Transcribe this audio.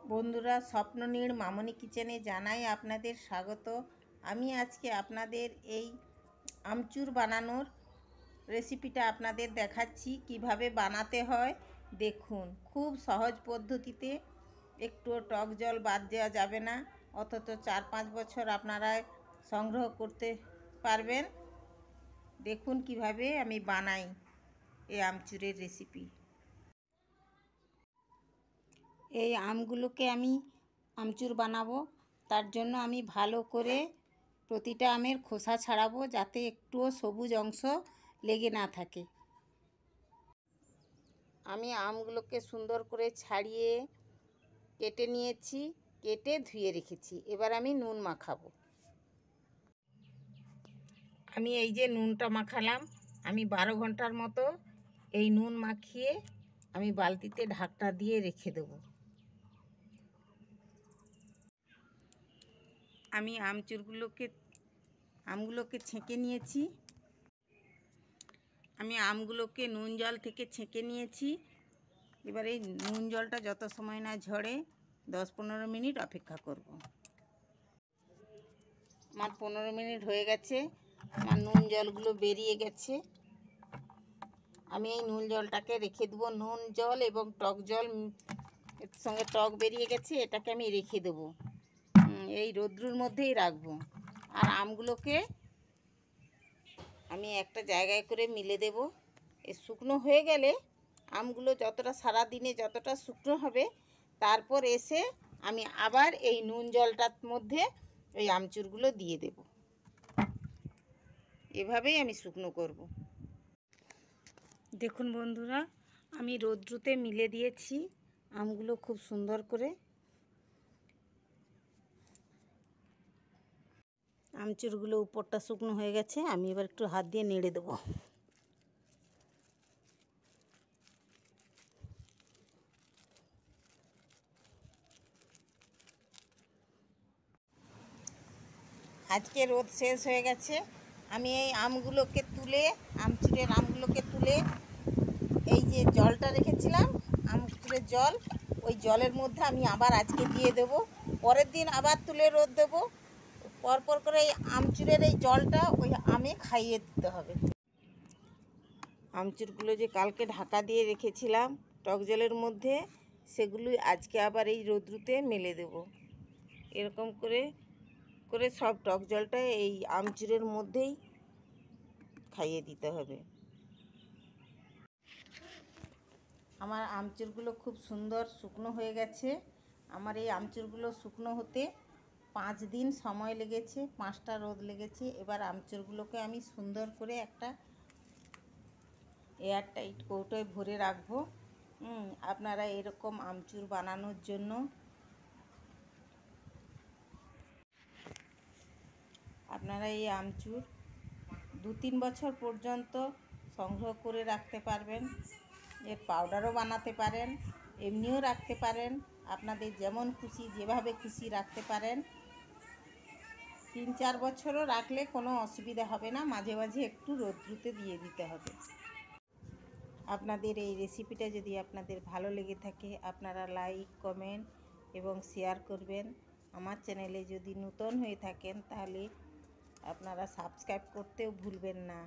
বন্ধুরা, স্বপ্ননীড় মামনি কিচেনে জানাই আপনাদের স্বাগত। আমি আজকে আপনাদের এই আমচুর বানানোর রেসিপিটা আপনাদের দেখাচ্ছি কিভাবে বানাতে হয়। দেখুন, খুব সহজ পদ্ধতিতে, একটুও টক জল বাদ দেওয়া যাবে না, অথচ 4-5 বছর আপনারা সংগ্রহ করতে পারবেন। দেখুন কিভাবে আমি বানাই এই আমচুরের রেসিপি। এই আমগুলোকে আমি আমচুর বানাবো, তার জন্য আমি ভালো করে প্রতিটা আমের খোসা ছাড়াবো, যাতে একটুও সবুজ অংশ লেগে না থাকে। আমি আমগুলোকে সুন্দর করে ছাড়িয়ে কেটে নিয়েছি, কেটে ধুয়ে রেখেছি। এবার আমি নুন মাখাবো। আমি এই যে নুনটা মাখালাম, আমি 12 ঘন্টার মতো এই নুন মাখিয়ে আমি বালতিতে ঢাকনা দিয়ে রেখে দেবো। আমি আমগুলোকে ছেঁকে নিয়েছি। আমি আমগুলোকে নুন জল থেকে ছেঁকে নিয়েছি। এবার এই নুন জলটা যত সময় না ঝরে 10-15 মিনিট অপেক্ষা করব। আমার 15 মিনিট হয়ে গেছে, আমার নুন জলগুলো বেরিয়ে গেছে। আমি এই নুন জলটাকে রেখে দেবো। নুন জল এবং টক জল এর সঙ্গে টক বেরিয়ে গেছে, এটাকে আমি রেখে দেবো, এই রৌদ্রুর মধ্যেই রাখবো। আর আমগুলোকে আমি একটা জায়গায় করে মিলে দেব। এ শুকনো হয়ে গেলে আমগুলো যতটা সারা দিনে যতটা শুকনো হবে, তারপর এসে আমি আবার এই নুন জলটার মধ্যে এই আমচুরগুলো দিয়ে দেব। এভাবেই আমি শুকনো করব। দেখুন বন্ধুরা, আমি রৌদ্রুতে মিলে দিয়েছি আমগুলো খুব সুন্দর করে। আমচুরগুলো উপরটা শুকনো হয়ে গেছে, আমি এবার একটু হাত দিয়ে নেড়ে দেবো। আজকে রোদ শেষ হয়ে গেছে। আমি এই আমগুলোকে তুলে, আমচুরের আমগুলোকে তুলে এই যে জলটা রেখেছিলাম, আমচুরের জল, ওই জলের মধ্যে আমি আবার আজকে দিয়ে দেব। পরের দিন আবার তুলে রোদ দেব। পরপর করে এই আমচুরের এই জলটা ওই আমে খাইয়ে দিতে হবে। আমচুরগুলো যে কালকে ঢাকা দিয়ে রেখেছিলাম টক জলের মধ্যে, সেগুলো আজকে আবার এই রৌদ্রুতে মেলে দেব। এরকম করে করে সব টক জলটা এই আমচুরের মধ্যেই খাইয়ে দিতে হবে। আমার আমচুরগুলো খুব সুন্দর শুকনো হয়ে গেছে। আমার এই আমচুরগুলো শুকনো হতে 5 দিন সময় লেগেছে, 5টা রোদ লেগেছে। এবার আমচুরগুলোকে আমি সুন্দর করে একটা এয়ারটাইট কৌটোয় ভরে রাখবো। আপনারা এরকম আমচুর বানানোর জন্য আপনারা এই আমচুর 2-3 বছর পর্যন্ত সংগ্রহ করে রাখতে পারবেন। এর পাউডারও বানাতে পারেন, এমনিও রাখতে পারেন, আপনাদের যেমন খুশি যেভাবে খুশি রাখতে পারেন। 3-4 বছরও রাখলে কোনো অসুবিধা হবে না। মাঝে মাঝে একটু রৌদ্রুতে দিয়ে দিতে হবে। আপনাদের এই রেসিপিটা যদি আপনাদের ভালো লেগে থাকে, আপনারা লাইক, কমেন্ট এবং শেয়ার করবেন। আমার চ্যানেলে যদি নতুন হয়ে থাকেন, তাহলে আপনারা সাবস্ক্রাইব করতেও ভুলবেন না।